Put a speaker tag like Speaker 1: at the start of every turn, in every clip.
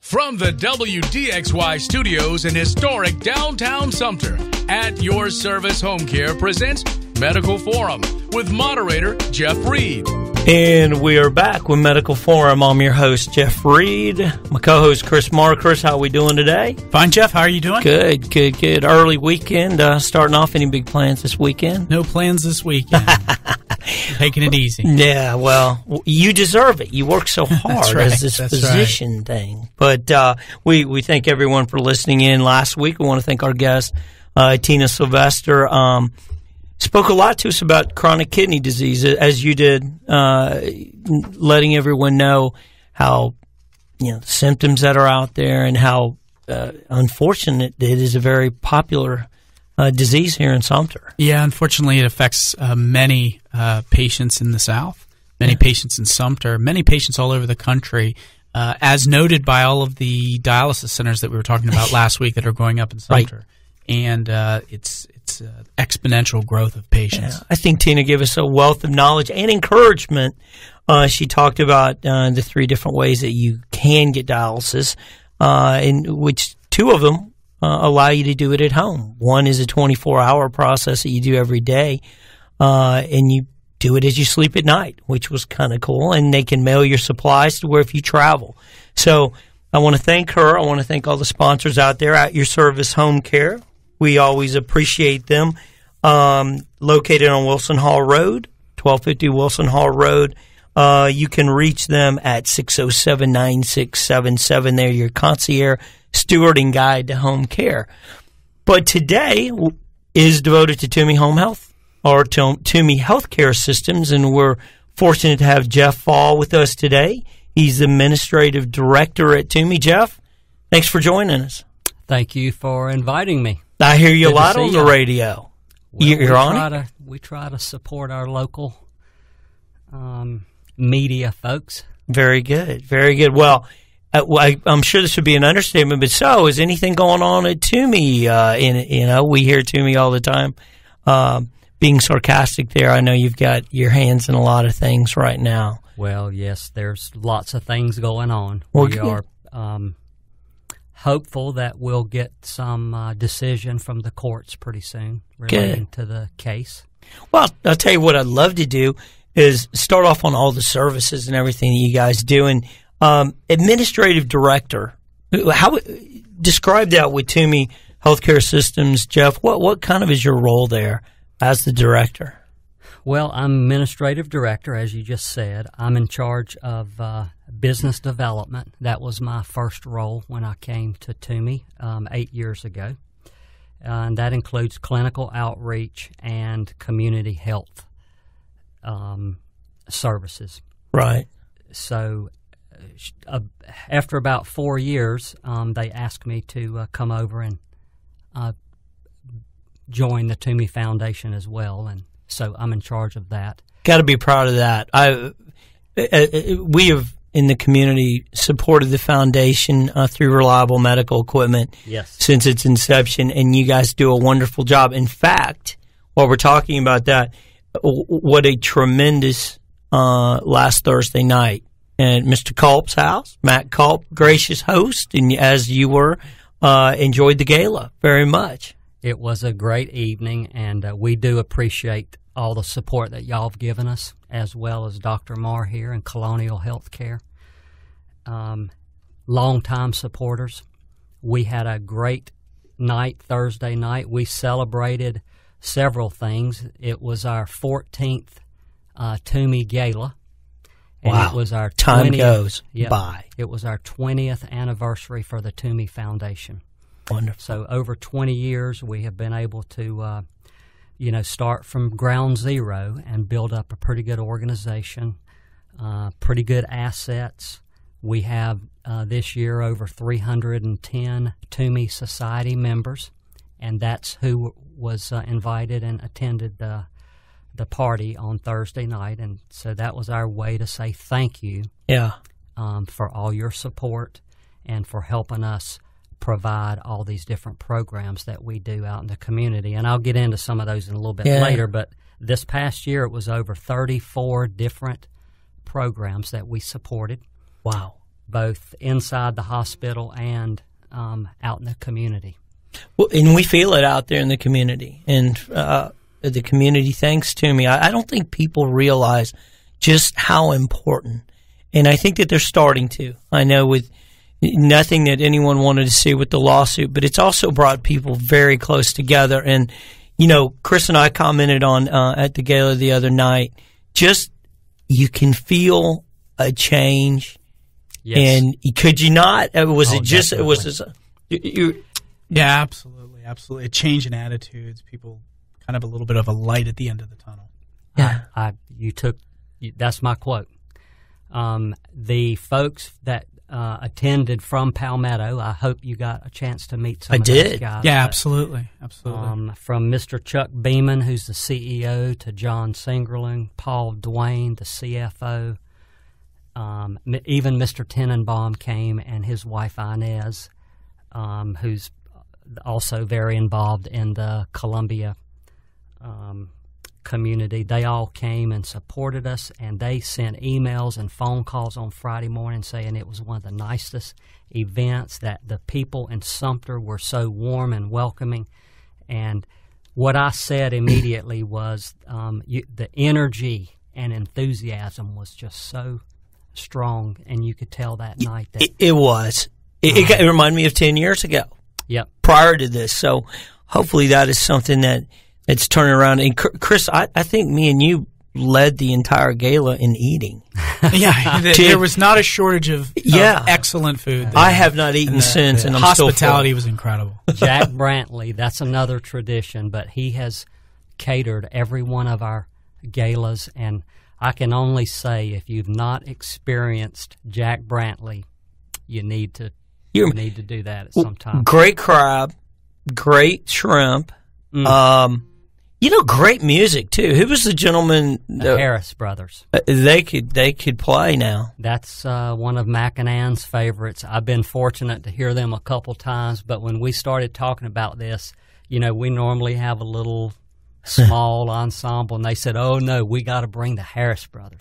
Speaker 1: From the WDXY studios in historic downtown Sumter, At Your Service Home Care presents Medical Forum with moderator Jeff Reed.
Speaker 2: And we are back with Medical Forum. I'm your host, Jeff Reed. My co-host, Chris Marr. Chris, how are we doing today?
Speaker 3: Fine, Jeff. How are you doing?
Speaker 2: Good. Early weekend. Starting off, any big plans this weekend?
Speaker 3: No plans this weekend. Taking it easy.
Speaker 2: Yeah, well, you deserve it. You work so hard
Speaker 3: right.
Speaker 2: as this physician thing. But we thank everyone for listening in last week. We want to thank our guest, Tina Sylvester. Spoke a lot to us about chronic kidney disease, as you did, letting everyone know how, the symptoms that are out there and how unfortunate it is a very popular disease here in Sumter.
Speaker 3: Yeah, unfortunately, it affects many patients in the South, many patients in Sumter, many patients all over the country, as noted by all of the dialysis centers that we were talking about last week that are going up in Sumter. Right. And it's exponential growth of patients.
Speaker 2: Yeah, I think Tina gave us a wealth of knowledge and encouragement. She talked about the three different ways that you can get dialysis, in which two of them allow you to do it at home. One is a 24-hour process that you do every day, and you do it as you sleep at night, which was kind of cool. And they can mail your supplies to where if you travel. So I want to thank her. I want to thank all the sponsors out there at Your Service Home Care. We always appreciate them. Located on Wilson Hall Road, 1250 Wilson Hall Road. You can reach them at 607-9677. They're your concierge stewarding guide to home care. But today is devoted to Tuomey Home Health, or Tuomey Healthcare Systems, and we're fortunate to have Jeff Fall with us today. He's the Administrative Director at Tuomey. Jeff, thanks for joining us.
Speaker 4: Thank you for inviting me.
Speaker 2: I hear you a lot on the radio.
Speaker 4: Well,
Speaker 2: You're on it?
Speaker 4: We try to support our local media folks.
Speaker 2: Very good. Well, I'm sure this would be an understatement, but so is anything going on at Tuomey? We hear Tuomey all the time. Being sarcastic there, I know you've got your hands in a lot of things right now.
Speaker 4: Well, yes, there's lots of things going on.
Speaker 2: Well,
Speaker 4: we are hopeful that we'll get some decision from the courts pretty soon relating to the case.
Speaker 2: Well, I'll tell you what I'd love to do is start off on all the services and everything that you guys do. And Administrative Director, how describe that with Tuomey Healthcare Systems, Jeff? What kind of is your role there as the director?
Speaker 4: Well, I'm Administrative Director, as you just said. I'm in charge of business development. That was my first role when I came to Tuomey 8 years ago. And that includes clinical outreach and community health services.
Speaker 2: Right.
Speaker 4: So after about 4 years, they asked me to come over and join the Tuomey Foundation as well, and so I'm in charge of that. Got
Speaker 2: to be proud of that. We have in the community supported the foundation through reliable medical equipment since its inception, and you guys do a wonderful job. In fact, while we're talking about that, what a tremendous last Thursday night at Mr. Culp's house. Matt Culp, gracious host, and as you were, enjoyed the gala very much.
Speaker 4: It was a great evening, and we do appreciate all the support that y'all have given us, as well as Dr. Marr here and Colonial Healthcare. Longtime supporters. We had a great night Thursday night. We celebrated several things. It was our 14th Tuomey Gala. And
Speaker 2: wow.
Speaker 4: It was our
Speaker 2: Time goes by.
Speaker 4: It was our 20th anniversary for the Tuomey Foundation.
Speaker 2: Wonderful.
Speaker 4: So over 20 years, we have been able to, start from ground zero and build up a pretty good organization, pretty good assets. We have this year over 310 Tuomey Society members, and that's who was invited and attended the party on Thursday night. And so that was our way to say thank you for all your support and for helping us provide all these different programs that we do out in the community. And I'll get into some of those in a little bit later, but this past year it was over 34 different programs that we supported.
Speaker 2: Wow.
Speaker 4: both inside the hospital and out in the community.
Speaker 2: Well, and we feel it out there in the community, and the community thanks Tuomey. I don't think people realize just how important, and I think that they're starting to. I know with nothing that anyone wanted to see with the lawsuit, but it's also brought people very close together. And, you know, Chris and I commented on at the gala the other night, just you can feel a change. Yes. And could you not? Was it just, definitely. It was this,
Speaker 3: yeah, absolutely. Absolutely. A change in attitudes, people kind of a little bit of a light at the end of the tunnel.
Speaker 2: Yeah.
Speaker 4: That's my quote. The folks that attended from Palmetto, I hope you got a chance to meet some of those guys.
Speaker 3: Yeah, absolutely. Absolutely.
Speaker 4: From Mr. Chuck Beeman, who's the CEO, to John Singerling, Paul Dwayne, the CFO, even Mr. Tenenbaum came, and his wife Inez, who's also very involved in the Columbia community. They all came and supported us, and they sent emails and phone calls on Friday morning saying it was one of the nicest events, that the people in Sumter were so warm and welcoming. And what I said immediately was the energy and enthusiasm was just so strong, and you could tell that night that
Speaker 2: it was. It reminded me of 10 years ago.
Speaker 4: Yep.
Speaker 2: Prior to this, so hopefully that is something that's turning around. And Chris, I think me and you led the entire gala in eating.
Speaker 3: Yeah, there was not a shortage of excellent food.
Speaker 2: I have not eaten since, and I'm
Speaker 3: hospitality was incredible.
Speaker 4: Jack Brantley, that's another tradition, but he has catered every one of our galas, and I can only say if you've not experienced Jack Brantley, you need to do that at some time.
Speaker 2: Great crab, great shrimp. Great music too. Who was the gentleman?
Speaker 4: The Harris Brothers.
Speaker 2: They could play now.
Speaker 4: That's one of Mac and Ann's favorites. I've been fortunate to hear them a couple times, but when we started talking about this, we normally have a little small ensemble, and they said, "Oh no, we got to bring the Harris Brothers."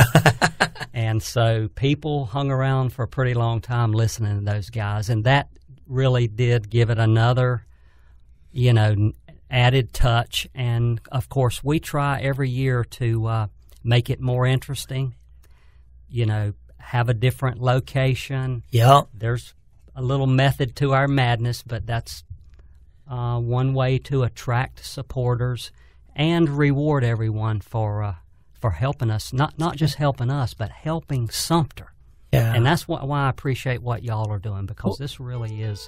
Speaker 4: And so people hung around for a pretty long time listening to those guys, and that really did give it another, added touch. And of course, we try every year to make it more interesting. Have a different location.
Speaker 2: Yeah,
Speaker 4: there's a little method to our madness, but that's one way to attract supporters and reward everyone for helping us, not just helping us, but helping Sumter.
Speaker 2: Yeah.
Speaker 4: And that's why I appreciate what y'all are doing, because this really is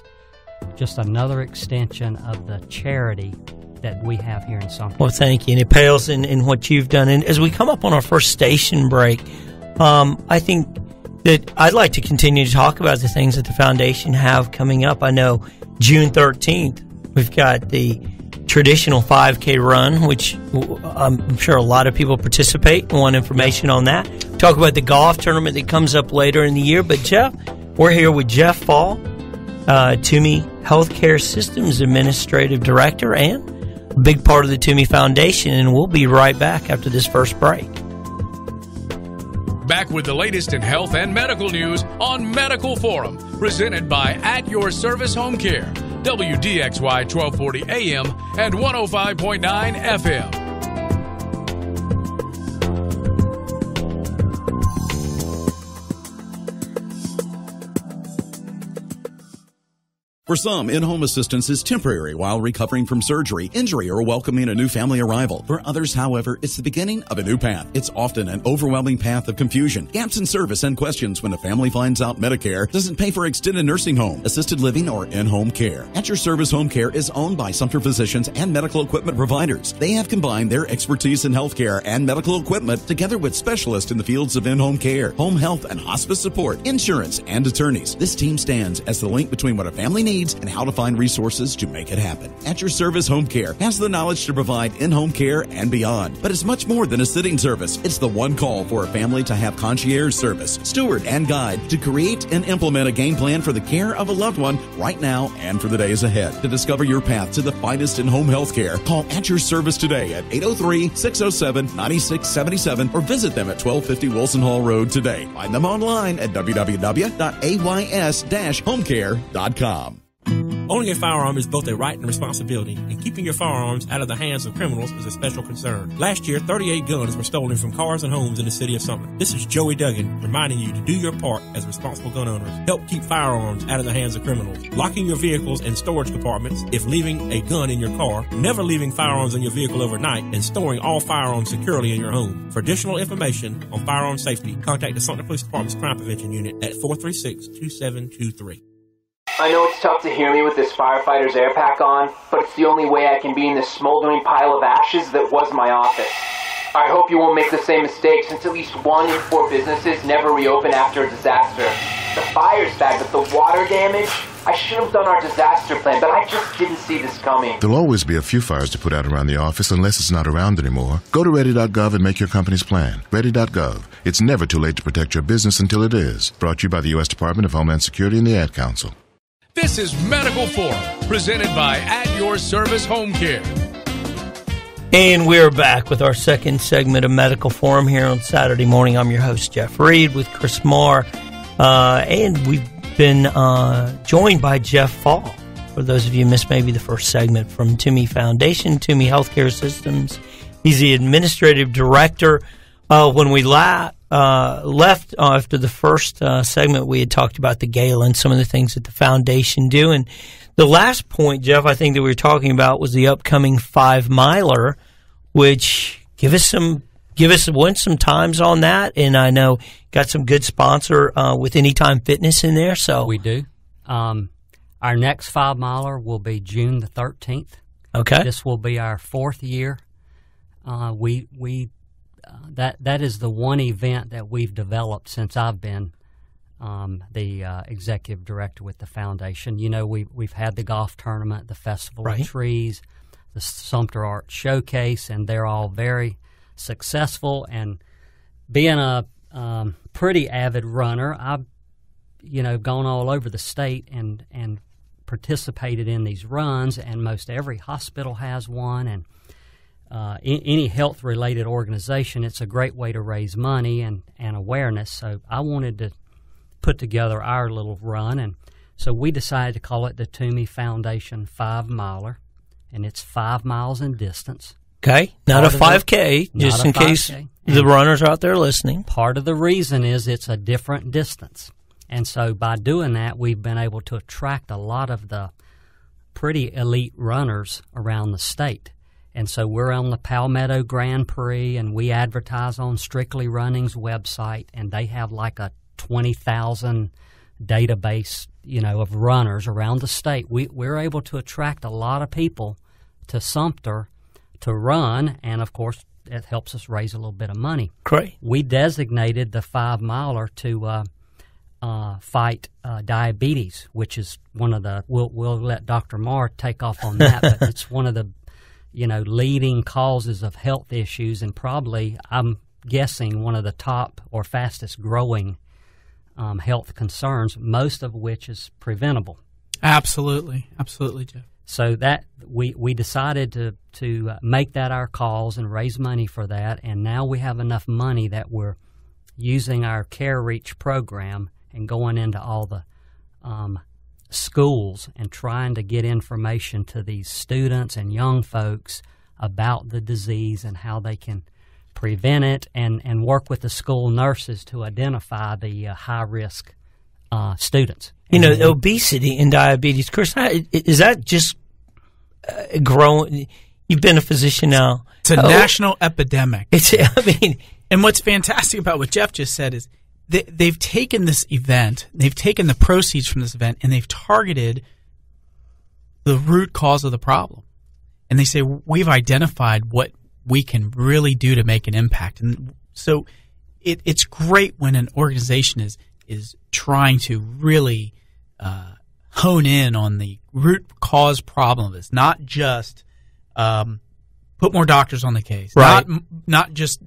Speaker 4: just another extension of the charity that we have here in Sumter.
Speaker 2: Well, thank you. And it pales in what you've done. And as we come up on our first station break, I think that I'd like to continue to talk about the things that the foundation have coming up. I know June 13th, we've got the traditional 5K run, which I'm sure a lot of people participate and want information on that. Talk about the golf tournament that comes up later in the year. But Jeff, we're here with Jeff Fall, Tuomey Healthcare Systems Administrative Director and a big part of the Tuomey Foundation, and we'll be right back after this first break.
Speaker 1: Back with the latest in health and medical news on Medical Forum, presented by At Your Service Home Care, WDXY 1240 AM and 105.9 FM.
Speaker 5: For some, in-home assistance is temporary while recovering from surgery, injury, or welcoming a new family arrival. For others, however, it's the beginning of a new path. It's often an overwhelming path of confusion, gaps in service, and questions when a family finds out Medicare doesn't pay for extended nursing home, assisted living, or in-home care. At Your Service Home Care is owned by Sumter physicians and medical equipment providers. They have combined their expertise in healthcare and medical equipment together with specialists in the fields of in-home care, home health and hospice support, insurance, and attorneys. This team stands as the link between what a family needs needs and how to find resources to make it happen. At Your Service Home Care has the knowledge to provide in-home care and beyond. But it's much more than a sitting service. It's the one call for a family to have concierge service, steward, and guide to create and implement a game plan for the care of a loved one right now and for the days ahead. To discover your path to the finest in home health care, call At Your Service today at 803-607-9677 or visit them at 1250 Wilson Hall Road today. Find them online at www.ays-homecare.com.
Speaker 6: Owning a firearm is both a right and responsibility, and keeping your firearms out of the hands of criminals is a special concern. Last year, 38 guns were stolen from cars and homes in the city of Sumter. This is Joey Duggan reminding you to do your part as responsible gun owners. Help keep firearms out of the hands of criminals. Locking your vehicles in storage compartments if leaving a gun in your car, never leaving firearms in your vehicle overnight, and storing all firearms securely in your home. For additional information on firearm safety, contact the Sumter Police Department's Crime Prevention Unit at 436-2723.
Speaker 7: I know it's tough to hear me with this firefighter's air pack on, but it's the only way I can be in this smoldering pile of ashes that was my office. I hope you won't make the same mistake, since at least 1 in 4 businesses never reopen after a disaster. The fire's bad, but the water damage? I should have done our disaster plan, but I just didn't see this coming.
Speaker 8: There'll always be a few fires to put out around the office unless it's not around anymore. Go to ready.gov and make your company's plan. Ready.gov. It's never too late to protect your business until it is. Brought to you by the U.S. Department of Homeland Security and the Ad Council.
Speaker 1: This is Medical Forum, presented by At Your Service Home Care.
Speaker 2: And we're back with our second segment of Medical Forum here on Saturday morning. I'm your host, Jeff Reed, with Chris Marr. And we've been joined by Jeff Fall. For those of you who missed maybe the first segment, from Tuomey Foundation, Tuomey Healthcare Systems. He's the administrative director. When we left after the first segment, we had talked about the gala and some of the things that the foundation do. And the last point, Jeff, I think that we were talking about was the upcoming 5-miler, which give us some times on that. And I know got some good sponsor with Anytime Fitness in there. So
Speaker 4: we do. Our next 5-miler will be June the 13th.
Speaker 2: Okay.
Speaker 4: This will be our 4th year. That is the one event that we've developed since I've been the executive director with the foundation. You know, we've had the golf tournament, the Festival of Trees, the Sumter Art Showcase, and they're all very successful. And being a pretty avid runner, I've gone all over the state and participated in these runs, and most every hospital has one, and any health-related organization, it's a great way to raise money and awareness. So I wanted to put together our little run, and so we decided to call it the Tuomey Foundation 5-miler, and it's 5 miles in distance.
Speaker 2: Okay, not a 5K, just in case the runners are out there listening.
Speaker 4: Part of the reason is it's a different distance, and so by doing that, we've been able to attract a lot of the pretty elite runners around the state. And so we're on the Palmetto Grand Prix, and we advertise on Strictly Running's website, and they have like a 20,000 database, of runners around the state. We're able to attract a lot of people to Sumter to run, and of course, it helps us raise a little bit of money.
Speaker 2: Great.
Speaker 4: We designated the 5-miler to fight diabetes, which is one of the. We'll let Dr. Marr take off on that, but it's one of the leading causes of health issues, and probably, I'm guessing, one of the top or fastest growing health concerns, most of which is preventable.
Speaker 3: Absolutely, Jeff.
Speaker 4: So that we decided to make that our cause and raise money for that, and now we have enough money that we're using our Care Reach program and going into all the schools and trying to get information to these students and young folks about the disease and how they can prevent it, and work with the school nurses to identify the high-risk students.
Speaker 2: Obesity and diabetes, Chris, is that just growing? You've been a physician now.
Speaker 3: It's a national epidemic.
Speaker 2: And
Speaker 3: what's fantastic about what Jeff just said is they've taken this event, they've taken the proceeds from this event, and they've targeted the root cause of the problem. And they say, we've identified what we can really do to make an impact. And so it's great when an organization is trying to really hone in on the root cause problem of this, not just put more doctors on the case,
Speaker 2: right?
Speaker 3: Not just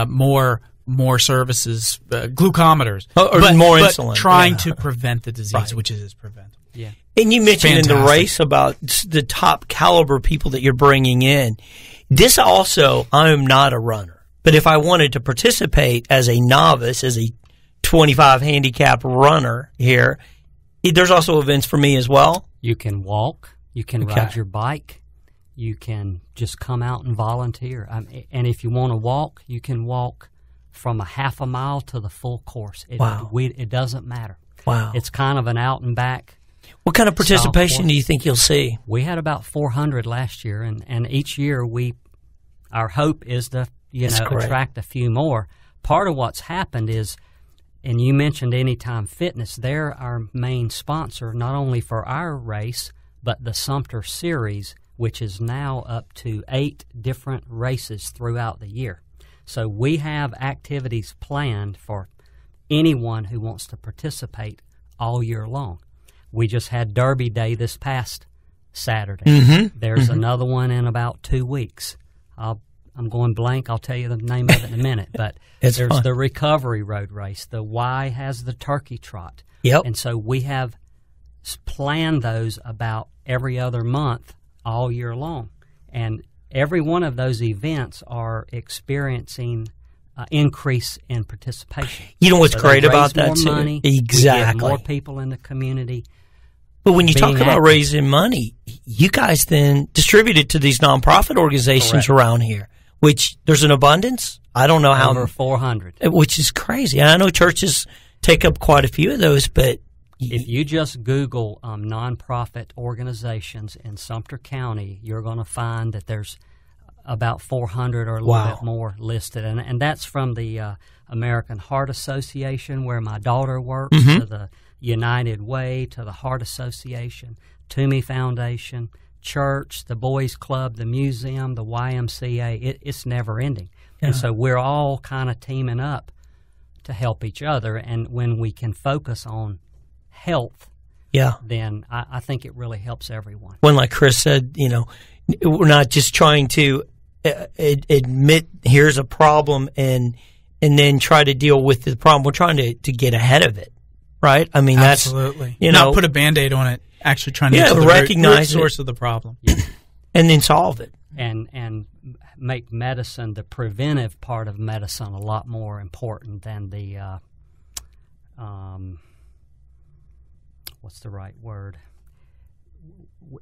Speaker 3: more services, glucometers,
Speaker 2: or more insulin,
Speaker 3: but trying to prevent the disease, right, which is preventable.
Speaker 4: Yeah.
Speaker 2: And you mentioned in the race about the top caliber people that you're bringing in. This also, I am not a runner, but if I wanted to participate as a novice, as a 25 handicap runner here, there's also events for me as well.
Speaker 4: You can walk, you can ride your bike, you can just come out and volunteer. And if you want to walk, you can walk from a half a mile to the full course. It doesn't matter.
Speaker 2: Wow.
Speaker 4: It's kind of an out and back.
Speaker 2: What kind of participation do you think you'll see?
Speaker 4: We had about 400 last year, and each year our hope is to attract a few more. Part of what's happened is, and you mentioned Anytime Fitness, they're our main sponsor, not only for our race, but the Sumter Series, which is now up to 8 different races throughout the year. So we have activities planned for anyone who wants to participate all year long. We just had Derby Day this past Saturday.
Speaker 2: Mm-hmm.
Speaker 4: There's another one in about 2 weeks. I'm going blank. I'll tell you the name of it in a minute. But there's fun. The Recovery Road Race. The Y has the Turkey Trot.
Speaker 2: Yep.
Speaker 4: And so we have planned those about every other month all year long. And every one of those events are experiencing increase in participation.
Speaker 2: You know what's great about that, too?
Speaker 4: Money,
Speaker 2: exactly.
Speaker 4: We get more people in the community.
Speaker 2: But when you talk about raising money, you guys then distribute it to these nonprofit organizations around here, which there's an abundance. I don't know how.
Speaker 4: Over 400.
Speaker 2: Which is crazy. And I know churches take up quite a few of those, but.
Speaker 4: If you just Google nonprofit organizations in Sumter County, you're going to find that there's about 400 or a little bit more listed. And that's from the American Heart Association, where my daughter works, to the United Way, to the Heart Association, Tuomey Foundation, church, the Boys Club, the museum, the YMCA. It's never ending. Yeah. And so we're all kind of teaming up to help each other. And when we can focus on health, then I think it really helps everyone.
Speaker 2: When, like Chris said, we're not just trying to admit here's a problem and then try to deal with the problem. We're trying to get ahead of it, right? I mean,
Speaker 3: absolutely.
Speaker 2: That's
Speaker 3: not put a Band-Aid on it. Actually, trying to get to the root source of the problem,
Speaker 2: and then solve it,
Speaker 4: and make medicine, the preventive part of medicine, a lot more important than the what's the right word?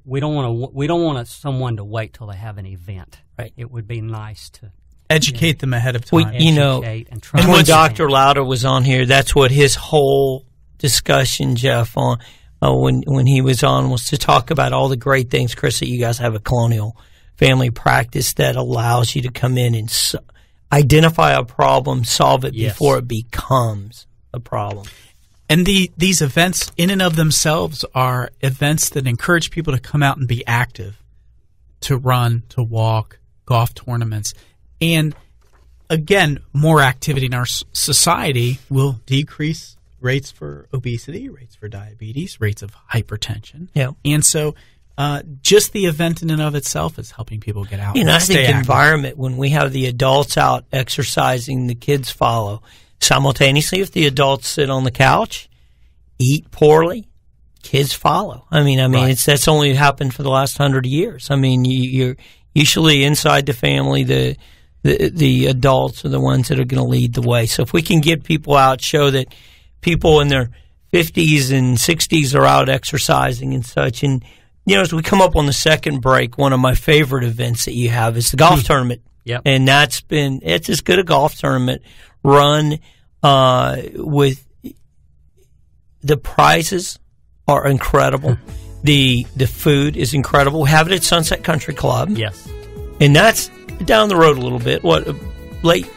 Speaker 4: We don't want someone to wait till they have an event.
Speaker 2: Right.
Speaker 4: It would be nice to
Speaker 3: educate them ahead of time.
Speaker 2: And when Dr. Lauder was on here, that's what his whole discussion, Jeff, on when he was on, was to talk about all the great things, Chris, that you guys have a Colonial Family Practice that allows you to come in and identify a problem, solve it before it becomes a problem.
Speaker 3: And these events in and of themselves are events that encourage people to come out and be active, to run, to walk, golf tournaments. And again, more activity in our society will decrease rates for obesity, rates for diabetes, rates of hypertension.
Speaker 2: Yeah.
Speaker 3: And so just the event in and of itself is helping people get out.
Speaker 2: I think the environment, when we have the adults out exercising, the kids follow. Simultaneously, if the adults sit on the couch, eat poorly, kids follow. I mean, that's only happened for the last 100 years. I mean, you're usually inside the family, the adults are the ones that are going to lead the way. So if we can get people out, show that people in their 50s and 60s are out exercising and such. And, as we come up on the second break, one of my favorite events that you have is the golf tournament.
Speaker 4: Yep.
Speaker 2: And it's as good a golf tournament run with the prizes are incredible. The food is incredible. We have it at Sunset Country Club.
Speaker 4: Yes.
Speaker 2: And that's down the road a little bit.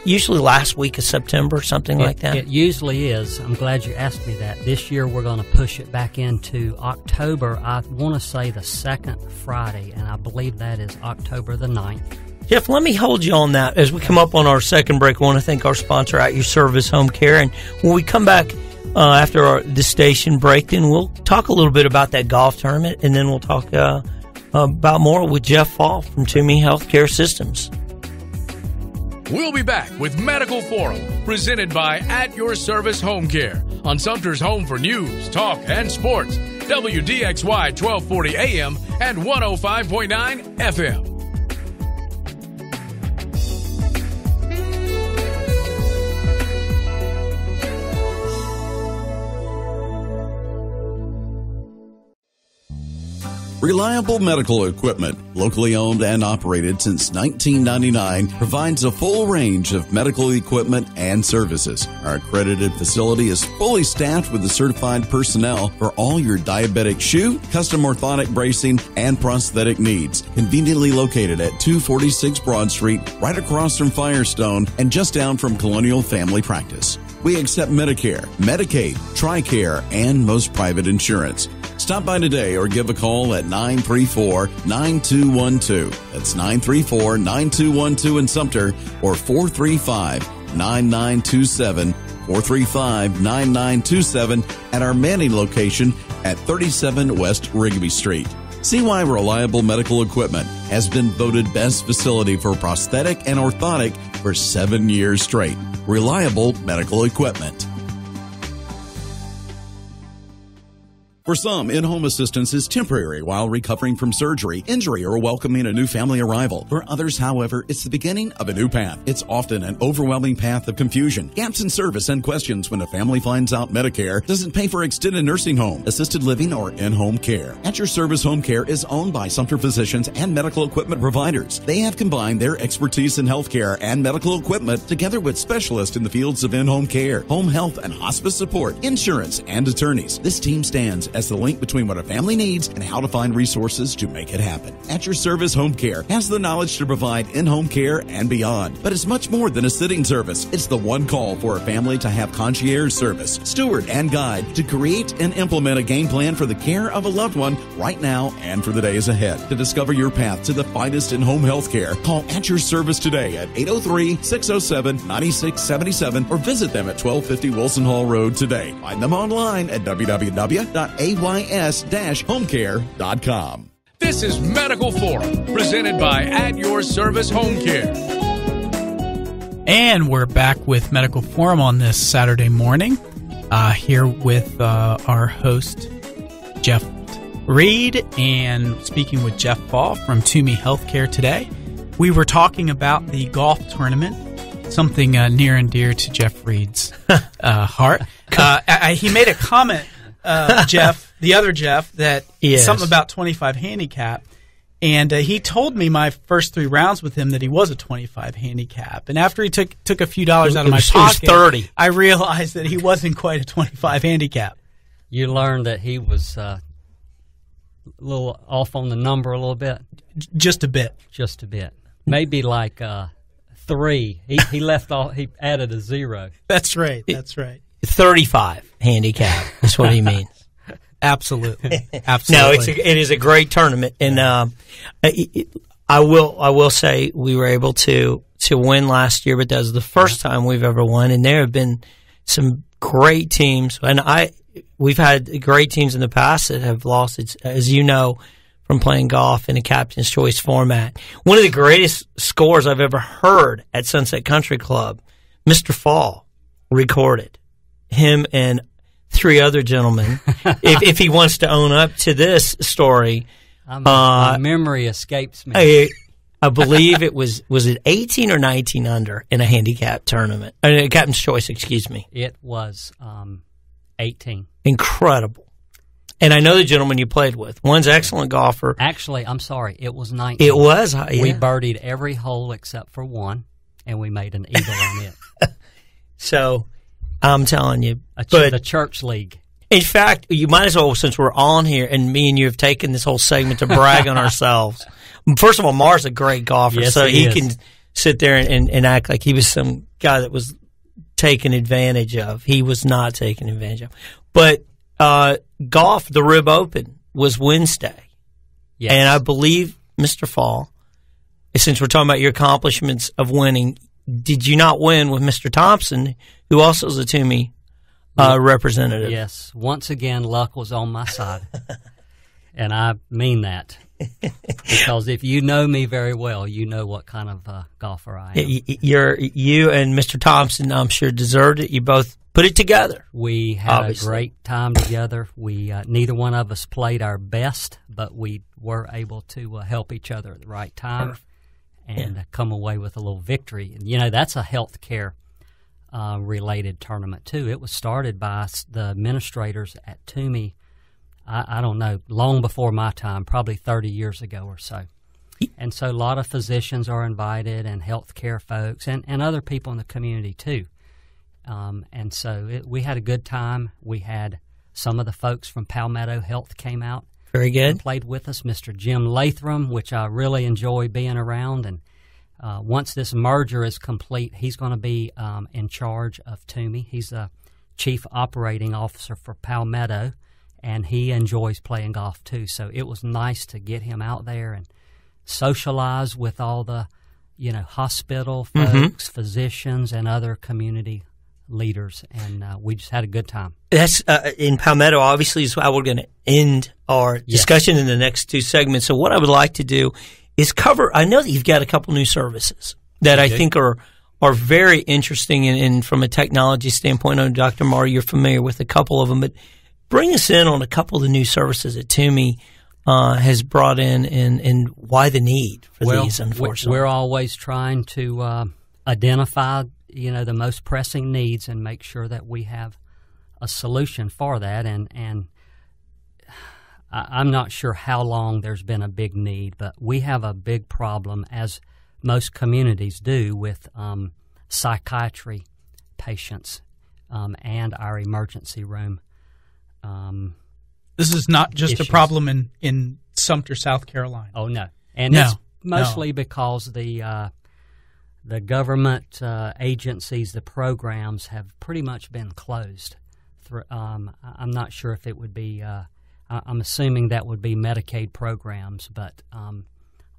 Speaker 2: Usually last week of September, something like that?
Speaker 4: It usually is. I'm glad you asked me that. This year we're going to push it back into October. I want to say the second Friday, and I believe that is October the 9th.
Speaker 2: Jeff, let me hold you on that. As we come up on our second break, I want to thank our sponsor, At Your Service Home Care. And when we come back, after the station break, then we'll talk a little bit about that golf tournament, and then we'll talk about more with Jeff Fall from Tuomey Healthcare Systems.
Speaker 1: We'll be back with Medical Forum, presented by At Your Service Home Care on Sumter's home for news, talk, and sports. WDXY 1240 AM and 105.9 FM.
Speaker 5: Reliable Medical Equipment, locally owned and operated since 1999, provides a full range of medical equipment and services. Our accredited facility is fully staffed with the certified personnel for all your diabetic shoe, custom orthotic bracing, and prosthetic needs. Conveniently located at 246 Broad Street, right across from Firestone and just down from Colonial Family Practice. We accept Medicare, Medicaid, TRICARE, and most private insurance. Stop by today or give a call at 934-9212. That's 934-9212 in Sumter or 435-9927, 435-9927 at our Manning location at 37 West Rigby Street. See why Reliable Medical Equipment has been voted best facility for prosthetic and orthotic for 7 years straight. Reliable Medical Equipment. For some, in-home assistance is temporary while recovering from surgery, injury, or welcoming a new family arrival. For others, however, it's the beginning of a new path. It's often an overwhelming path of confusion, gaps in service, and questions when a family finds out Medicare doesn't pay for extended nursing home, assisted living, or in-home care. At Your Service Home Care is owned by Sumter Physicians and medical equipment providers. They have combined their expertise in healthcare and medical equipment together with specialists in the fields of in-home care, home health and hospice support, insurance, and attorneys. This team stands as the link between what a family needs and how to find resources to make it happen. At Your Service Home Care has the knowledge to provide in-home care and beyond. But it's much more than a sitting service. It's the one call for a family to have concierge service, steward, and guide to create and implement a game plan for the care of a loved one right now and for the days ahead. To discover your path to the finest in-home health care, call At Your Service today at 803-607-9677 or visit them at 1250 Wilson Hall Road today. Find them online at www.ays-homecare.com.
Speaker 1: This is Medical Forum, presented by At Your Service Home Care.
Speaker 3: And we're back with Medical Forum on this Saturday morning, here with our host, Jeff Reed, and speaking with Jeff Fall from Tuomey Healthcare today. We were talking about the golf tournament, something near and dear to Jeff Reed's heart. He made a comment, Jeff, the other Jeff, that something about 25 handicap. And he told me my first 3 rounds with him that he was a 25 handicap. And after he took a few dollars out of my pocket,
Speaker 2: 30.
Speaker 3: I realized that he wasn't quite a 25 handicap.
Speaker 4: You learned that he was a little off on the number a little bit?
Speaker 3: Just a bit.
Speaker 4: Just a bit. Maybe like 3. He left off. He added a 0.
Speaker 3: That's right. That's right.
Speaker 2: 35 handicap is what he means.
Speaker 3: Absolutely.
Speaker 2: No, it is a great tournament, and I will say we were able to win last year, but that was the first time we've ever won, and there have been some great teams, and we've had great teams in the past that have lost. It's, as you know, from playing golf in a Captain's Choice format. One of the greatest scores I've ever heard at Sunset Country Club, Mr. Fall recorded. Him and 3 other gentlemen, if he wants to own up to this story.
Speaker 4: My memory escapes me.
Speaker 2: I believe it was it 18 or 19 under in a handicap tournament, Captain's Choice, excuse me.
Speaker 4: It was 18.
Speaker 2: Incredible. And I know the gentleman you played with. One's an excellent golfer.
Speaker 4: Actually, I'm sorry, it was 19.
Speaker 2: It was? Yeah.
Speaker 4: We birdied every hole except for one, and we made an eagle on it.
Speaker 2: So, I'm telling you.
Speaker 4: The church league.
Speaker 2: In fact, you might as well, since we're on here, and me and you have taken this whole segment to brag on ourselves. First of all, Mar's a great golfer,
Speaker 4: yes,
Speaker 2: so he
Speaker 4: is.
Speaker 2: can sit there and act like he was some guy that was taken advantage of. He was not taken advantage of. But golf, the Rib Open, was Wednesday.
Speaker 4: Yes.
Speaker 2: And I believe, Mr. Fall, since we're talking about your accomplishments of winning, did you not win with Mr. Thompson, who also is a Tuomey representative.
Speaker 4: Yes. Once again, luck was on my side. And I mean that. Because if you know me very well, you know what kind of golfer I am.
Speaker 2: You and Mr. Thompson, I'm sure, deserved it. You both put it together.
Speaker 4: We had a great time together. We neither one of us played our best, but we were able to help each other at the right time and come away with a little victory. And, you know, that's a health care related tournament, too. It was started by the administrators at Tuomey, I don't know, long before my time, probably 30 years ago or so. And so a lot of physicians are invited and health care folks and other people in the community, too. And so we had a good time. We had some of the folks from Palmetto Health came out.
Speaker 2: Very good.
Speaker 4: And played with us, Mr. Jim Latham, which I really enjoy being around. And once this merger is complete, he's going to be in charge of Tuomey. He's the chief operating officer for Palmetto, and he enjoys playing golf too. So it was nice to get him out there and socialize with all the, you know, hospital folks, physicians, and other community leaders, and we just had a good time.
Speaker 2: That's in Palmetto, obviously, is how we're going to end our discussion in the next two segments. So what I would like to do is cover, I know that you've got a couple new services that I think are very interesting, and from a technology standpoint, I know, Dr. Marr, you're familiar with a couple of them, but bring us in on a couple of the new services that Tuomey has brought in and why the need for these, unfortunately.
Speaker 4: We're always trying to identify, you know, the most pressing needs and make sure that we have a solution for that. And I'm not sure how long there's been a big need, but we have a big problem, as most communities do, with psychiatry patients and our emergency room.
Speaker 3: This is not just
Speaker 4: issues.
Speaker 3: A problem in Sumter, South Carolina.
Speaker 4: Oh, no. And it's mostly because the government agencies, the programs, have pretty much been closed. I'm not sure if it would be I'm assuming that would be Medicaid programs, but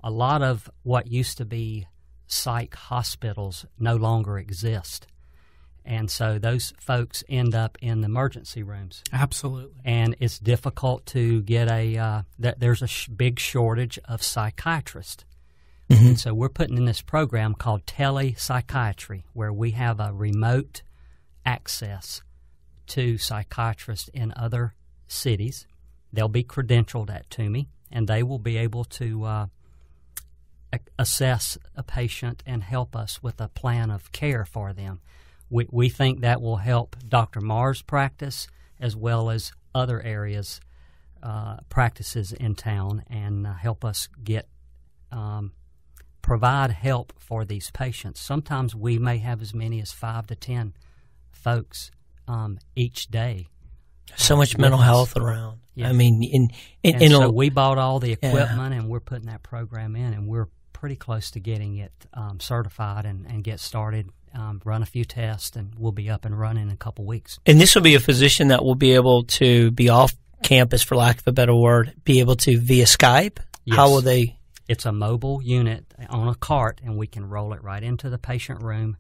Speaker 4: a lot of what used to be psych hospitals no longer exist. And so those folks end up in the emergency rooms.
Speaker 3: Absolutely.
Speaker 4: And it's difficult to get there's a big shortage of psychiatrists. Mm-hmm. And so we're putting in this program called telepsychiatry, where we have a remote access to psychiatrists in other cities. They'll be credentialed at Tuomey, and they will be able to assess a patient and help us with a plan of care for them. We think that will help Dr. Marr's practice as well as other areas, practices in town, and help us provide help for these patients. Sometimes we may have as many as 5 to 10 folks each day.
Speaker 2: So much mental health around. Yeah. I mean,
Speaker 4: so we bought all the equipment, and we're putting that program in, and we're pretty close to getting it certified and get started. Run a few tests, and we'll be up and running in a couple weeks.
Speaker 2: And this will be a physician that will be able to be off campus, for lack of a better word, be able to via Skype?
Speaker 4: Yes.
Speaker 2: How will they?
Speaker 4: It's a mobile unit on a cart, and we can roll it right into the patient room,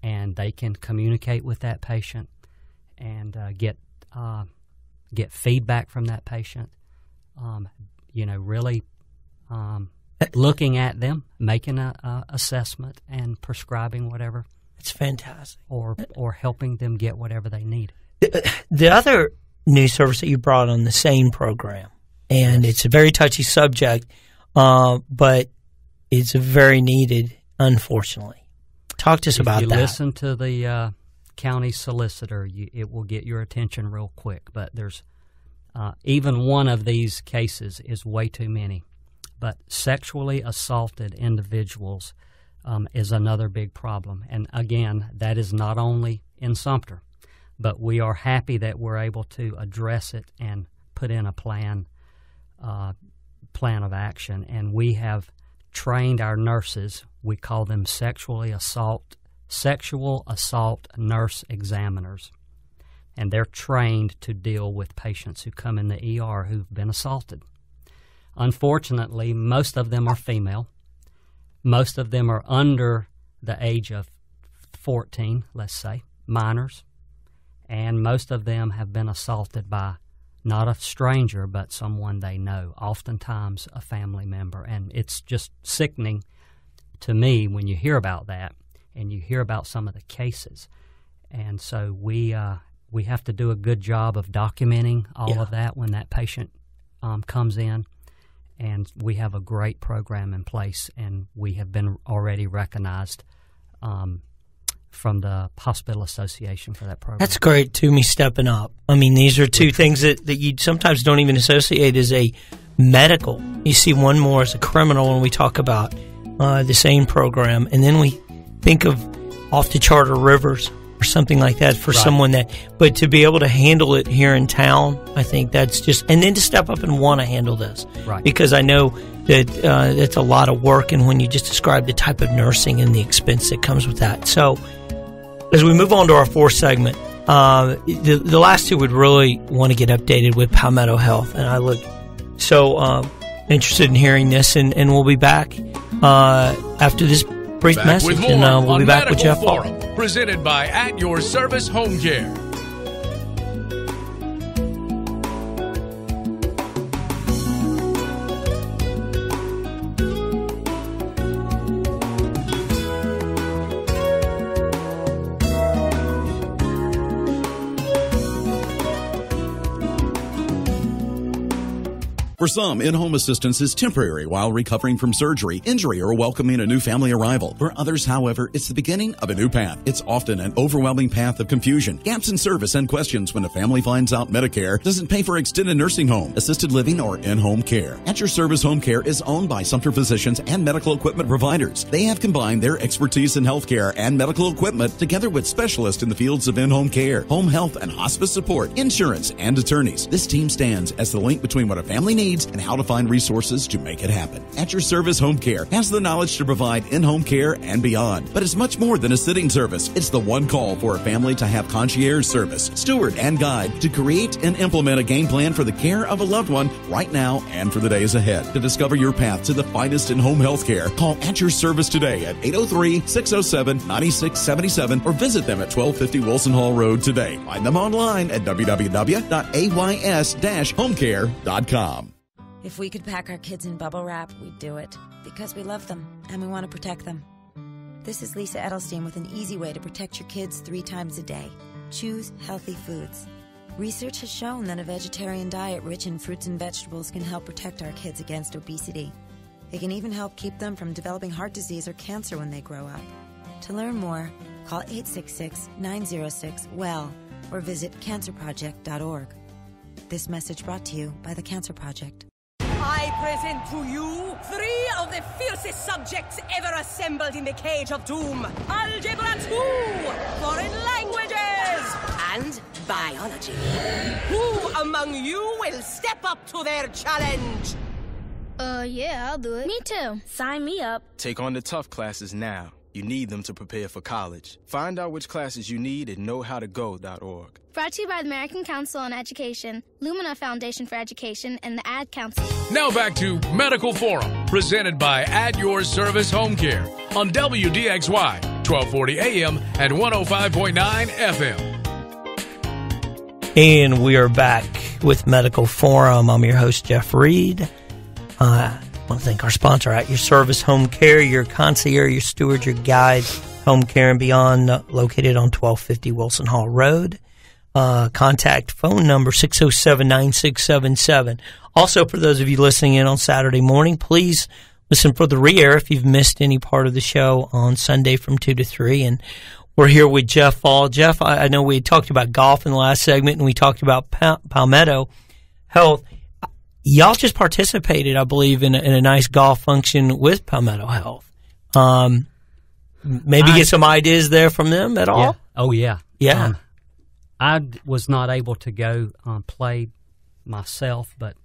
Speaker 4: and they can communicate with that patient and get feedback from that patient. Really looking at them, making a assessment, and prescribing whatever.
Speaker 2: It's fantastic.
Speaker 4: Or helping them get whatever they need.
Speaker 2: The other new service that you brought on, the SANE program, and it's a very touchy subject, but it's very needed, unfortunately. Talk to us about that.
Speaker 4: If you listen to the county solicitor, it will get your attention real quick. But there's even one of these cases is way too many. But sexually assaulted individuals is another big problem. And again, that is not only in Sumter, but we are happy that we're able to address it and put in a plan of action. And we have trained our nurses. We call them sexual assault nurse examiners. And they're trained to deal with patients who come in the ER who've been assaulted. Unfortunately, most of them are female. Most of them are under the age of 14, let's say, minors. and most of them have been assaulted by not a stranger, but someone they know, oftentimes a family member. And it's just sickening to me when you hear about that and you hear about some of the cases. And so we have to do a good job of documenting all of that when that patient comes in. And we have a great program in place, and we have been already recognized from the Hospital Association for that program.
Speaker 2: That's great, Tuomey stepping up. I mean, these are two things that you sometimes don't even associate as a medical. You see one more as a criminal when we talk about the same program, and then we think of off the charter rivers or something like that for someone that, but to be able to handle it here in town, I think that's just, and then to step up and want to handle this.
Speaker 4: Right.
Speaker 2: Because I know that that's a lot of work, and when you just describe the type of nursing and the expense that comes with that. So as we move on to our fourth segment, the last two would really want to get updated with Palmetto Health, and I look so interested in hearing this, and we'll be back after this brief message,
Speaker 1: with more
Speaker 2: and we'll be back with Jeff
Speaker 1: Forum,
Speaker 2: Hall.
Speaker 1: presented by At Your Service Home Care.
Speaker 5: For some, in-home assistance is temporary while recovering from surgery, injury, or welcoming a new family arrival. For others, however, it's the beginning of a new path. It's often an overwhelming path of confusion, gaps in service, and questions when a family finds out Medicare doesn't pay for extended nursing home, assisted living, or in-home care. At Your Service Home Care is owned by Sumter Physicians and medical equipment providers. They have combined their expertise in healthcare and medical equipment together with specialists in the fields of in-home care, home health and hospice support, insurance, and attorneys. This team stands as the link between what a family needs and how to find resources to make it happen. At Your Service Home Care has the knowledge to provide in-home care and beyond. But it's much more than a sitting service. It's the one call for a family to have concierge service, steward, and guide to create and implement a game plan for the care of a loved one right now and for the days ahead. To discover your path to the finest in-home health care, call At Your Service today at 803-607-9677 or visit them at 1250 Wilson Hall Road today. Find them online at www.ays-homecare.com.
Speaker 9: If we could pack our kids in bubble wrap, we'd do it. Because we love them, and we want to protect them. This is Lisa Edelstein with an easy way to protect your kids 3 times a day. Choose healthy foods. Research has shown that a vegetarian diet rich in fruits and vegetables can help protect our kids against obesity. It can even help keep them from developing heart disease or cancer when they grow up. To learn more, call 866-906-WELL or visit cancerproject.org. This message brought to you by the Cancer Project.
Speaker 10: I present to you 3 of the fiercest subjects ever assembled in the cage of doom. Algebra 2, foreign languages, and biology. Who among you will step up to their challenge?
Speaker 11: Yeah, I'll do it. Me too. Sign me up.
Speaker 12: Take on the tough classes now. You need them to prepare for college. Find out which classes you need at knowhowtogo.org.
Speaker 11: Brought to you by the American Council on Education, Lumina Foundation for Education, and the Ad Council.
Speaker 1: Now back to Medical Forum, presented by At Your Service Home Care on WDXY, 1240 AM and 105.9 FM.
Speaker 2: And we are back with Medical Forum. I'm your host, Jeff Reed. I want to thank our sponsor, At Your Service Home Care, your concierge, your steward, your guide, home care and beyond, located on 1250 Wilson Hall Road. Contact phone number 607-9677. Also, for those of you listening in on Saturday morning, please listen for the re-air if you've missed any part of the show on Sunday from 2 to 3. And we're here with Jeff Hall. Jeff, I know we talked about golf in the last segment, and we talked about Palmetto Health. Y'all just participated, I believe, in a nice golf function with Palmetto Health. Maybe get some ideas there from them at all?
Speaker 4: Yeah. Oh, yeah.
Speaker 2: Yeah.
Speaker 4: I was not able to go play myself, but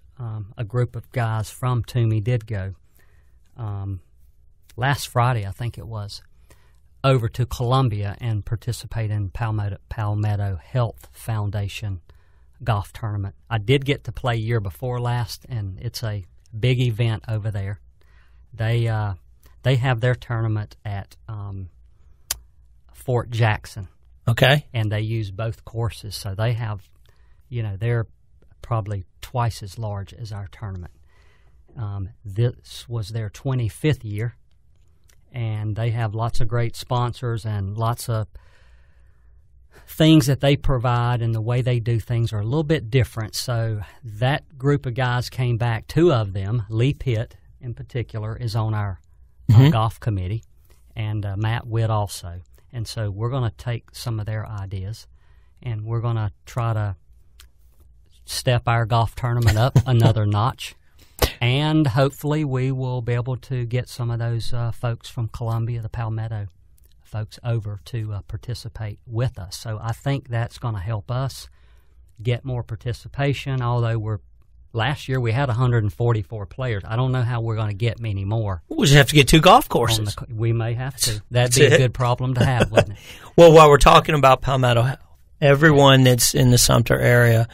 Speaker 4: a group of guys from Tuomey did go. Last Friday, I think it was, over to Columbia and participate in Palmetto Health Foundation golf tournament. I did get to play year before last, and it's a big event over there. They have their tournament at Fort Jackson.
Speaker 2: Okay.
Speaker 4: And they use both courses, so they have, they're probably twice as large as our tournament. This was their 25th year, and they have lots of great sponsors and lots of things that they provide, and the way they do things are a little bit different. So that group of guys came back. Two of them, Lee Pitt in particular, is on our golf committee, and Matt Witt also. And so we're going to take some of their ideas, and we're going to try to step our golf tournament up another notch. And hopefully we will be able to get some of those folks from Columbia, the Palmetto folks, over to participate with us. So I think that's going to help us get more participation, although last year we had 144 players. I don't know how we're going to get many more.
Speaker 2: We'll just have to get 2 golf courses.
Speaker 4: We may have to. That'd be a good problem to have, wouldn't it?
Speaker 2: Well, while we're talking about Palmetto Health, everyone that's in the Sumter area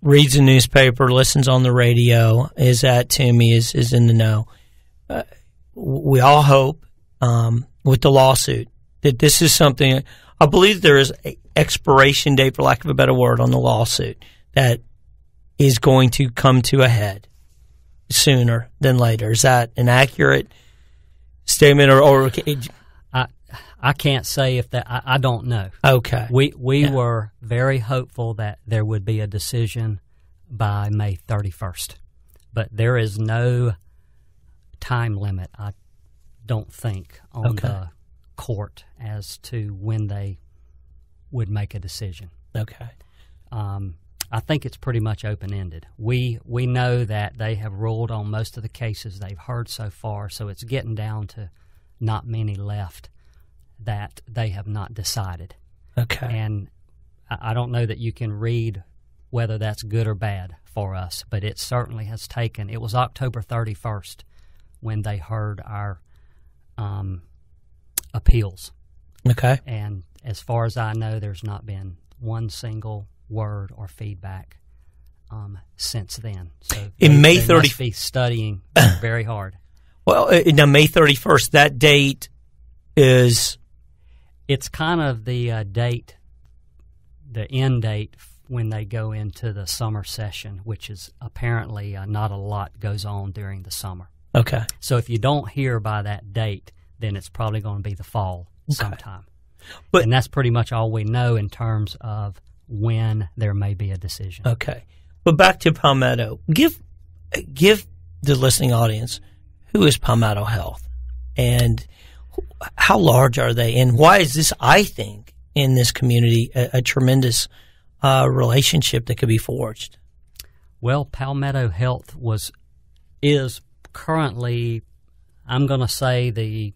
Speaker 2: reads the newspaper, listens on the radio, is at Tuomey, is in the know. We all hope with the lawsuit that this is something. I believe there is an expiration date, for lack of a better word, on the lawsuit that is going to come to a head sooner than later. Is that an accurate statement, or
Speaker 4: I can't say if that. I don't know.
Speaker 2: Okay.
Speaker 4: We were very hopeful that there would be a decision by May 31st, but there is no time limit, I don't think, on the court as to when they would make a decision.
Speaker 2: Okay.
Speaker 4: I think it's pretty much open-ended. We know that they have ruled on most of the cases they've heard so far, so it's getting down to not many left that they have not decided.
Speaker 2: Okay.
Speaker 4: And I don't know that you can read whether that's good or bad for us, but it certainly has taken. It was October 31st when they heard our appeals.
Speaker 2: Okay.
Speaker 4: And as far as I know, there's not been one single word or feedback since then. So
Speaker 2: in May
Speaker 4: 30th, must be studying very hard.
Speaker 2: Well, now May 31st, that date is.
Speaker 4: It's kind of the date, the end date when they go into the summer session, which is apparently not a lot goes on during the summer.
Speaker 2: Okay.
Speaker 4: So if you don't hear by that date, then it's probably going to be the fall sometime. And that's pretty much all we know in terms of when there may be a decision.
Speaker 2: Okay. But back to Palmetto. Give the listening audience, who is Palmetto Health? And how large are they? And why is this, I think, in this community, a tremendous relationship that could be forged?
Speaker 4: Well, Palmetto Health is currently, I'm going to say, the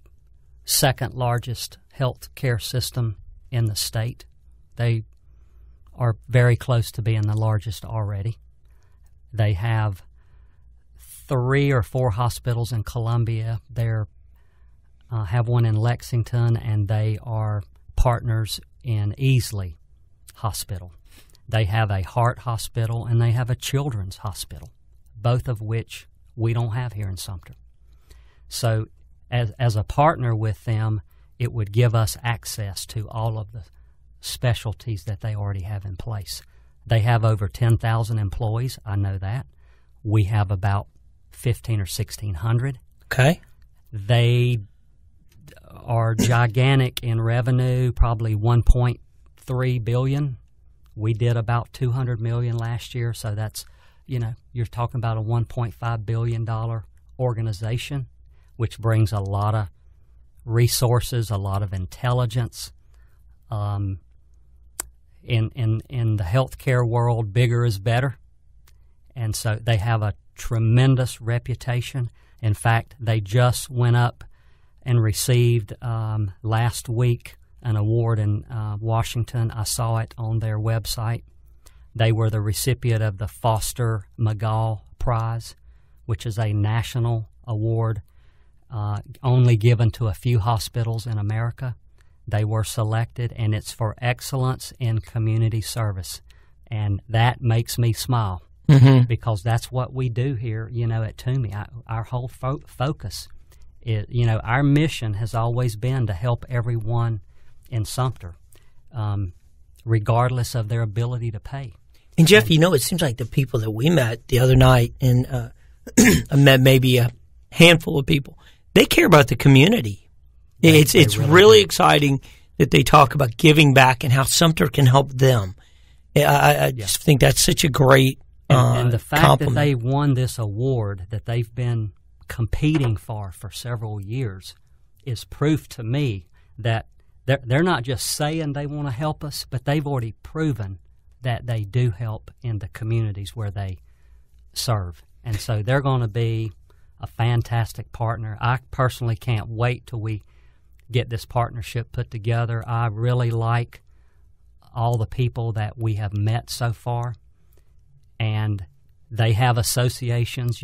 Speaker 4: second largest health care system in the state. They are very close to being the largest already. They have 3 or 4 hospitals in Columbia. They're have one in Lexington, and they are partners in Easley Hospital. They have a heart hospital, and they have a children's hospital, both of which we don't have here in Sumter. So as a partner with them, it would give us access to all of the specialties that they already have in place. They have over 10,000 employees. I know that. We have about 1,500 or 1,600.
Speaker 2: Okay.
Speaker 4: They are gigantic in revenue, probably $1.3 billion. We did about $200 million last year, so that's, you're talking about a $1.5 billion organization, which brings a lot of resources, a lot of intelligence. In the healthcare world, bigger is better, and so they have a tremendous reputation. In fact, they just went up and received last week an award in Washington. I saw it on their website. They were the recipient of the Foster McGaw Prize, which is a national award only given to a few hospitals in America. They were selected, and it's for excellence in community service. And that makes me smile because that's what we do here, at Tuomey. Our whole focus is, our mission has always been to help everyone in Sumter, regardless of their ability to pay.
Speaker 2: And Jeff, it seems like the people that we met the other night, and I met maybe a handful of people, they care about the community. It's really exciting that they talk about giving back and how Sumter can help them. I just think that's such a great
Speaker 4: and the fact
Speaker 2: compliment.
Speaker 4: that they won this award that they've been competing for several years is proof to me that they're not just saying they want to help us, but they've already proven that they do help in the communities where they serve. And so they're going to be a fantastic partner. I personally can't wait till we get this partnership put together. I really like all the people that we have met so far, and they have associations.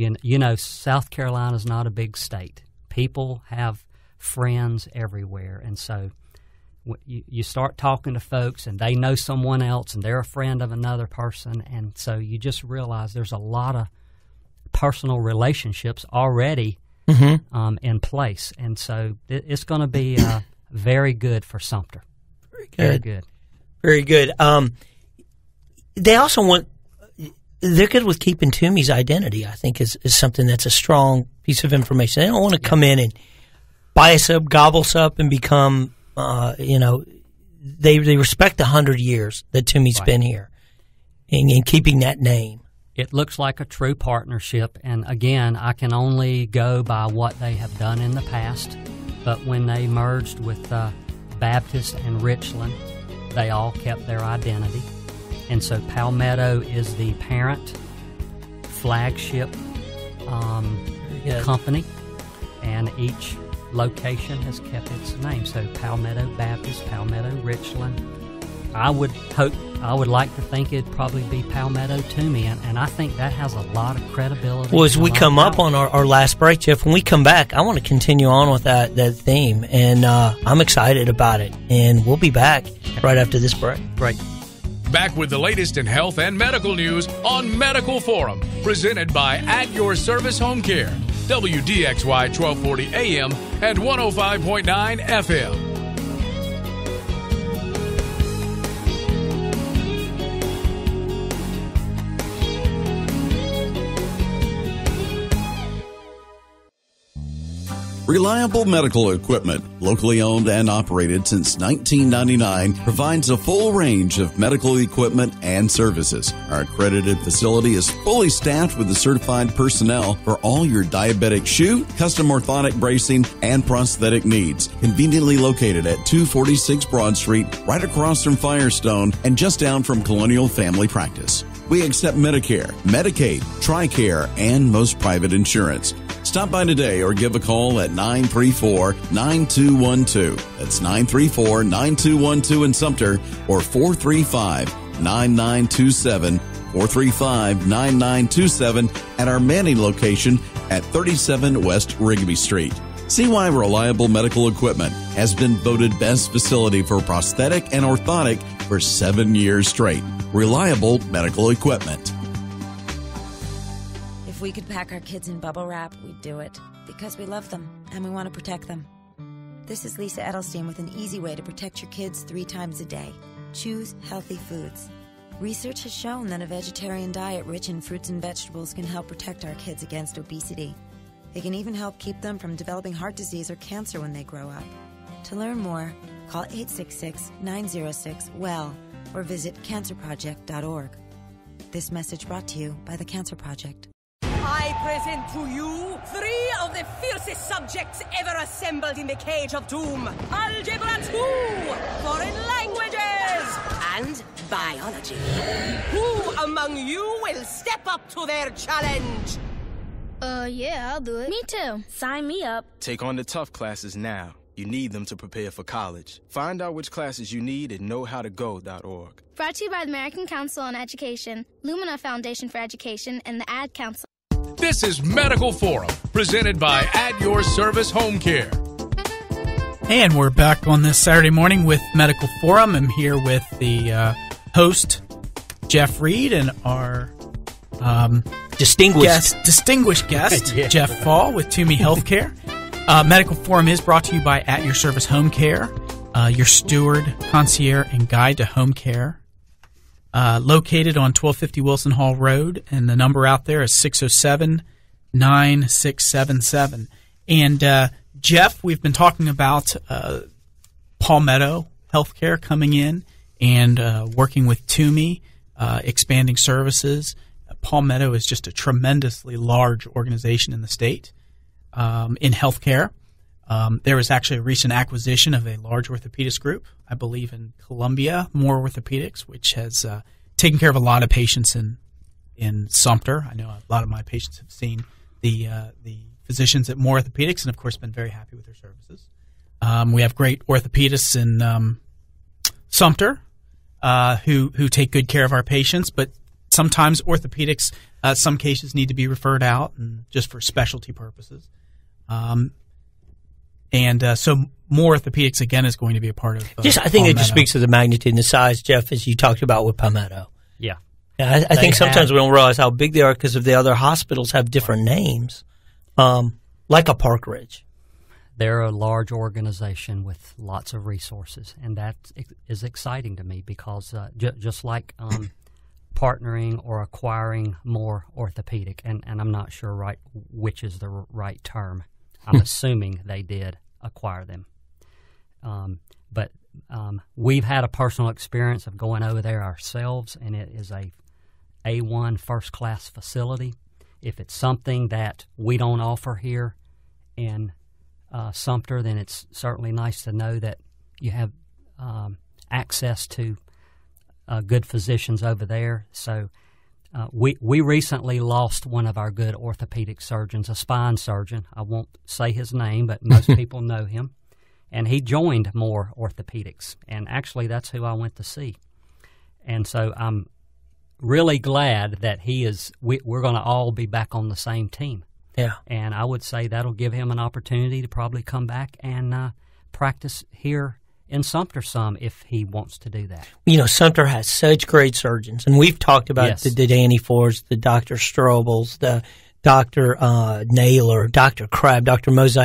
Speaker 4: South Carolina's not a big state. People have friends everywhere, and so you start talking to folks, and they know someone else, and they're a friend of another person, and so you just realize there's a lot of personal relationships already in place, and so it's going to be very good for Sumter. Very good.
Speaker 2: Very good. They also they're good with keeping Tuomey's identity, I think, is something that's a strong piece of information. They don't want to come in and buy us up, gobble us up, and become, they respect the 100 years that Tuomey's been here and keeping that name.
Speaker 4: It looks like a true partnership, and again, I can only go by what they have done in the past, but when they merged with Baptist and Richland, they all kept their identity. And so Palmetto is the parent flagship company, and each location has kept its name. So Palmetto Baptist, Palmetto Richland. I would like to think it'd probably be Palmetto Tuomey, and I think that has a lot of credibility.
Speaker 2: Well, as we come up on our last break, Jeff, when we come back, I want to continue on with that theme, and I'm excited about it. And we'll be back right after this break.
Speaker 4: Great.
Speaker 1: Back with the latest in health and medical news on Medical Forum, presented by At Your Service Home Care, WDXY 1240 AM and 105.9 FM.
Speaker 5: Reliable Medical Equipment, locally owned and operated since 1999, provides a full range of medical equipment and services. Our accredited facility is fully staffed with the certified personnel for all your diabetic shoe, custom orthotic bracing, and prosthetic needs. Conveniently located at 246 Broad Street, right across from Firestone and just down from Colonial Family Practice. We accept Medicare, Medicaid, TRICARE, and most private insurance. Stop by today or give a call at 934-9212. That's 934-9212 in Sumter or 435-9927, 435-9927 at our Manning location at 37 West Rigby Street. See why Reliable Medical Equipment has been voted best facility for prosthetic and orthotic for 7 years straight. Reliable Medical Equipment.
Speaker 9: If we could pack our kids in bubble wrap, we'd do it. Because we love them, and we want to protect them. This is Lisa Edelstein with an easy way to protect your kids 3 times a day. Choose healthy foods. Research has shown that a vegetarian diet rich in fruits and vegetables can help protect our kids against obesity. It can even help keep them from developing heart disease or cancer when they grow up. To learn more, call 866-906-WELL or visit cancerproject.org. This message brought to you by the Cancer Project.
Speaker 10: I present to you 3 of the fiercest subjects ever assembled in the Cage of Doom. Algebra 2, foreign languages, and biology. Who among you will step up to their challenge?
Speaker 11: Yeah, I'll do it. Me too.
Speaker 13: Sign me up.
Speaker 12: Take on the tough classes now. You need them to prepare for college. Find out which classes you need at knowhowtogo.org.
Speaker 11: Brought to you by the American Council on Education, Lumina Foundation for Education, and the Ad Council.
Speaker 1: This is Medical Forum, presented by At Your Service Home Care.
Speaker 3: And we're back on this Saturday morning with Medical Forum. I'm here with the host, Jeff Reed, and our distinguished guest,
Speaker 2: Yeah.
Speaker 3: Jeff Fall with Tuomey Healthcare. Medical Forum is brought to you by At Your Service Home Care. your steward, concierge, and guide to home care. Located on 1250 Wilson Hall Road, and the number out there is 607-9677. And Jeff, we've been talking about Palmetto Healthcare coming in and working with Tuomey, expanding services. Palmetto is just a tremendously large organization in the state in healthcare. There was actually a recent acquisition of a large orthopedics group, I believe in Columbia, Moore Orthopedics, which has taken care of a lot of patients in Sumter. I know a lot of my patients have seen the physicians at Moore Orthopedics and, of course, been very happy with their services. We have great orthopedists in Sumter who take good care of our patients, but sometimes orthopedics, some cases need to be referred out and just for specialty purposes. So Moore Orthopedics, again, is going to be a part of
Speaker 2: I think
Speaker 3: Palmetto.
Speaker 2: it just speaks to the magnitude and the size, Jeff, as you talked about with Palmetto.
Speaker 4: Yeah.
Speaker 2: I think sometimes we don't realize how big they are because of the other hospitals have different names, like a Park Ridge.
Speaker 4: They're a large organization with lots of resources, and that is exciting to me because just like partnering or acquiring more orthopedic, and I'm not sure which is the right term. I'm assuming they did acquire them. But we've had a personal experience of going over there ourselves, and it is a A1 first-class facility. If it's something that we don't offer here in Sumter, then it's certainly nice to know that you have access to good physicians over there. So we recently lost one of our good orthopedic surgeons, a spine surgeon. I won't say his name, but most people know him. And he joined Moore Orthopedics, and actually that's who I went to see. And so I'm really glad that we're going to all be back on the same team.
Speaker 2: Yeah.
Speaker 4: And I would say that'll give him an opportunity to probably come back and practice here in Sumter some if he wants to do that.
Speaker 2: You know, Sumter has such great surgeons, and we've talked about the Danny Fords, the Dr. Strobels, the Dr. Naylor, Dr. Crabb, Dr. Mose.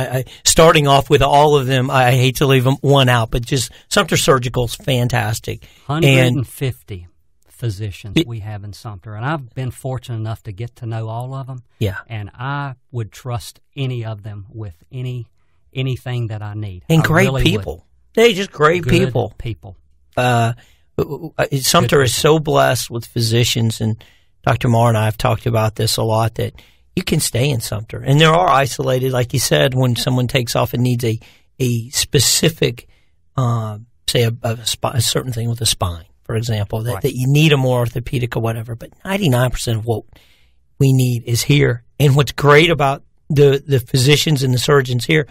Speaker 2: Starting off with all of them, I hate to leave one out, but just Sumter Surgical's fantastic.
Speaker 4: 150 physicians we have in Sumter, and I've been fortunate enough to get to know all of them.
Speaker 2: Yeah.
Speaker 4: And I would trust any of them with anything that I need.
Speaker 2: And
Speaker 4: I
Speaker 2: great
Speaker 4: really
Speaker 2: people.
Speaker 4: Would.
Speaker 2: They're just great
Speaker 4: Good
Speaker 2: people. Sumter is so blessed with physicians, and Dr. Marr and I have talked about this a lot, that you can stay in Sumter. And there are isolated, like you said, when someone takes off and needs a specific, say a certain thing with a spine, for example, that you need a more orthopedic or whatever. But 99% of what we need is here. And what's great about the physicians and the surgeons here,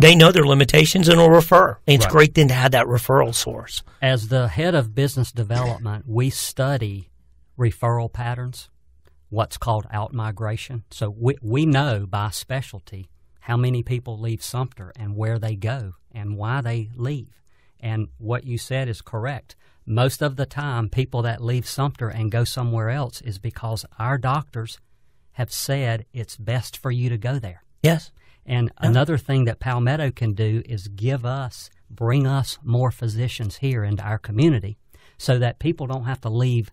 Speaker 2: they know their limitations and will refer. And it's great then to have that referral source.
Speaker 4: As the head of business development, we study referral patterns, what's called out-migration. So we know by specialty how many people leave Sumter and where they go and why they leave. And what you said is correct. Most of the time, people that leave Sumter and go somewhere else is because our doctors have said it's best for you to go there.
Speaker 2: Yes.
Speaker 4: And another thing that Palmetto can do is bring us more physicians here into our community so that people don't have to leave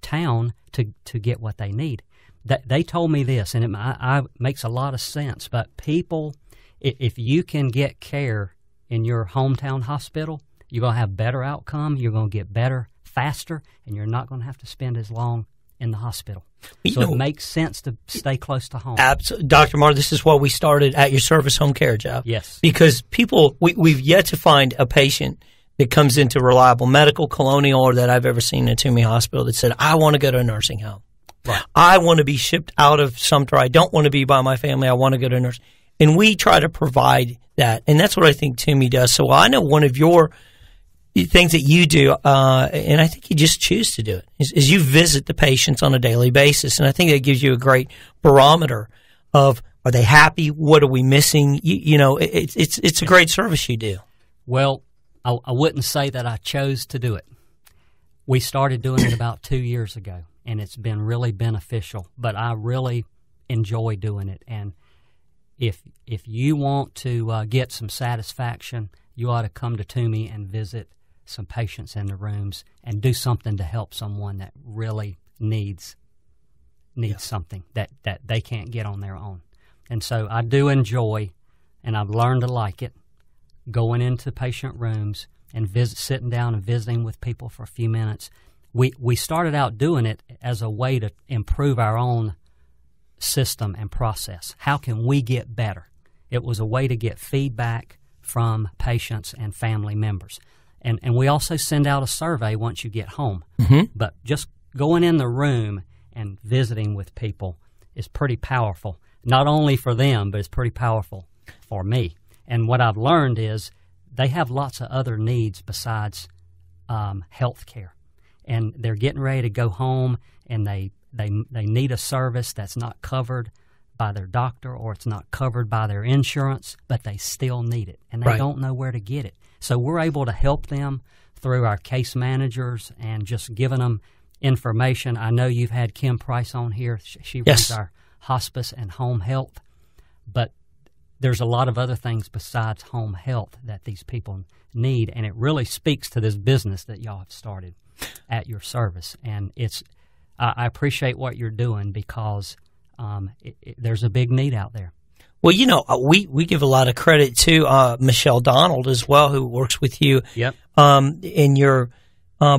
Speaker 4: town to get what they need. They told me this, and it makes a lot of sense, but people, if you can get care in your hometown hospital, you're going to have better outcome, you're going to get better faster, and you're not going to have to spend as long in the hospital. So it makes sense to stay close to home.
Speaker 2: Absolutely. Dr. Marr, this is why we started At Your Service Home Care, Jeff.
Speaker 4: Yes.
Speaker 2: Because people, we've yet to find a patient that comes into Reliable Medical, Colonial, or that I've ever seen in a Tuomey hospital that said, I want to go to a nursing home.
Speaker 4: Right.
Speaker 2: I want to be shipped out of Sumter. I don't want to be by my family. I want to go to a nurse. And we try to provide that. And that's what I think Tuomey does. So I know one of your things that you do, and I think you just choose to do it, is you visit the patients on a daily basis. And I think that gives you a great barometer of, are they happy? What are we missing? It's a great service you do.
Speaker 4: Well, I wouldn't say that I chose to do it. We started doing it about 2 years ago, and it's been really beneficial. But I really enjoy doing it. And if you want to get some satisfaction, you ought to come to Tuomey and visit some patients in the rooms and do something to help someone that really needs something that they can't get on their own. And so I do enjoy, and I've learned to like it, going into patient rooms and sitting down and visiting with people for a few minutes. We started out doing it as a way to improve our own system and process. How can we get better? It was a way to get feedback from patients and family members. And we also send out a survey once you get home.
Speaker 2: Mm-hmm.
Speaker 4: But just going in the room and visiting with people is pretty powerful, not only for them, but it's pretty powerful for me. And what I've learned is they have lots of other needs besides health care. And they're getting ready to go home, and they need a service that's not covered by their doctor or it's not covered by their insurance, but they still need it, and they don't know where to get it. So we're able to help them through our case managers and just giving them information. I know you've had Kim Price on here. She runs our hospice and home health, but there's a lot of other things besides home health that these people need, and it really speaks to this business that y'all have started at your service. And I appreciate what you're doing because there's a big need out there.
Speaker 2: Well, you know, we give a lot of credit to Michelle Donald as well, who works with you in your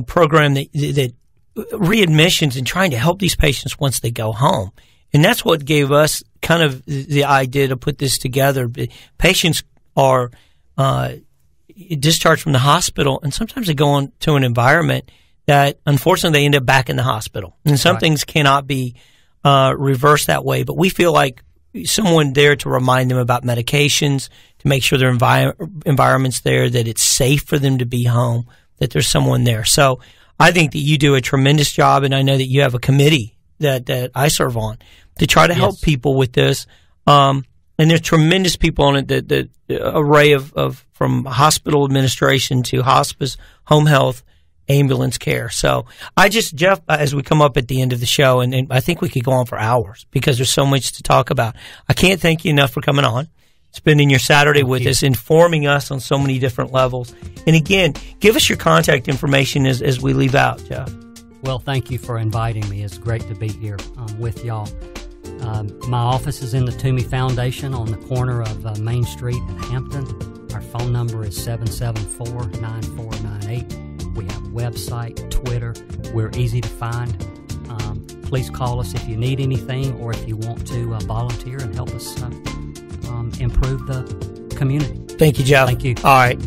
Speaker 2: program that readmissions and trying to help these patients once they go home. And that's what gave us kind of the idea to put this together. Patients are discharged from the hospital, and sometimes they go on to an environment that, unfortunately, they end up back in the hospital. And some things cannot be reversed that way. But we feel like someone there to remind them about medications, to make sure their environment's there, that it's safe for them to be home, that there's someone there. So I think that you do a tremendous job, and I know that you have a committee that I serve on to try to help people with this. And there's tremendous people on it, the array of from hospital administration to hospice, home health, ambulance care. So Jeff, as we come up at the end of the show, and I think we could go on for hours because there's so much to talk about. I can't thank you enough for coming on, spending your Saturday with us, informing us on so many different levels. And again, give us your contact information as we leave out, Jeff.
Speaker 4: Well, thank you for inviting me. It's great to be here with y'all. My office is in the Tuomey Foundation on the corner of Main Street in Hampton. Our phone number is 774-9498. We have a website, Twitter. We're easy to find. Please call us if you need anything or if you want to volunteer and help us improve the community.
Speaker 2: Thank you, Jeff.
Speaker 4: Thank you.
Speaker 2: All right.